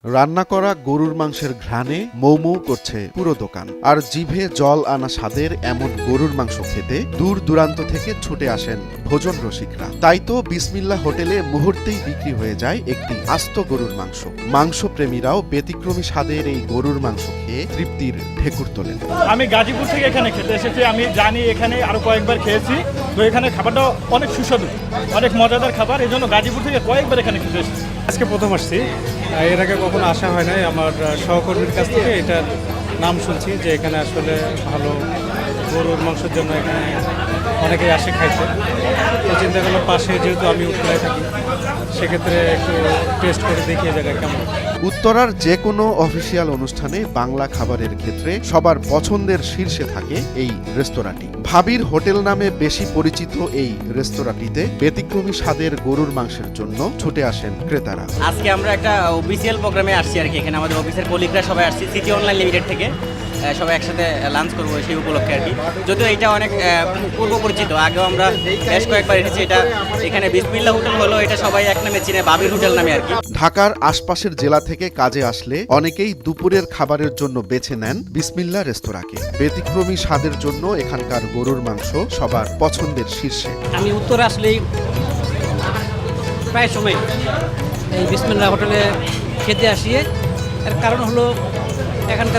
রান্না করা গরুর মাংসের ঘ্রাণে মৌ মৌ করছে পুরো দোকান। আর জিভে জল আনা স্বাদের এমন গরুর মাংস খেতে দূর দূরান্ত থেকে ছুটে আসেন ভোজন রসিকরা। তাই তো বিসমিল্লাহ হোটেলে মুহূর্তেই বিক্রি হয়ে যায় একটি আস্ত গরুর মাংস। মাংসপ্রেমীরাও ব্যতিক্রমী স্বাদের এই গরুর মাংস খেয়ে তৃপ্তির ঢেকুর তোলেন। আমি গাজীপুর থেকে এখানে খেতে এসেছি। আমি জানি এখানে আরো কয়েকবার খেয়েছি, তো এখানে খাবারটা অনেক সুস্বাদু, অনেক মজাদার খাবার। এই জন্য গাজীপুর থেকে কয়েকবার এখানে খেতে এসেছি। আজকে প্রথম আসছি, এর আগে কখনো আসা হয় নাই। আমার সহকর্মীর কাছ থেকে এটার নাম শুনছি যে এখানে আসলে ভালো গরুর মাংসের জন্য এখানে অনেকেই আসে খাইতে। তো চিন্তা করলাম পাশে যেহেতু আমি উত্তরায় থাকি, সেক্ষেত্রে একটু টেস্ট করে দেখিয়ে জায়গায় কেমন। উত্তরার যে কোনো অফিসিয়াল অনুষ্ঠানে বাংলা খাবারের ক্ষেত্রে সবার পছন্দের শীর্ষে থাকে এই রেস্তোরাঁটি। ভাবির হোটেল নামে বেশি পরিচিত এই রেস্তোরাঁটিতে ব্যতিক্রমী স্বাদের গরুর মাংসের জন্য ছুটে আসেন ক্রেতারা। আজকে আমরা একটা অফিসিয়াল প্রোগ্রামে আসছি আর কি। এখানে আমাদের অফিসের কলিগরা সবাই আসছি, সিটি অনলাইন লিমিটেড থেকে। সবাই একসাথে লাঞ্চ করবো সেই উপলক্ষে আর কি। যদিও এটা অনেক পূর্ব পরিচিত, আগেও আমরা বেশ কয়েকবার এসেছি। এটা এখানে বিসমিল্লাহ হোটেল হলো, এটা সবাই এক নামে চিনে, ভাবির হোটেল নামে আর কি। ঢাকার আশপাশের জেলা থেকে কাজে আসলে অনেকেই দুপুরের খাবারের জন্য বেছে নেন বিসমিল্লাহ রেস্তোরাঁকে। ব্যতিক্রমী স্বাদের জন্য এখানকার গরুর মাংস সবার পছন্দের শীর্ষে। আমি উত্তরে আসলেই প্রায় সময় এই বিসমিল্লাহ হোটেলে খেতে আসি। এর কারণ হলো এখানকার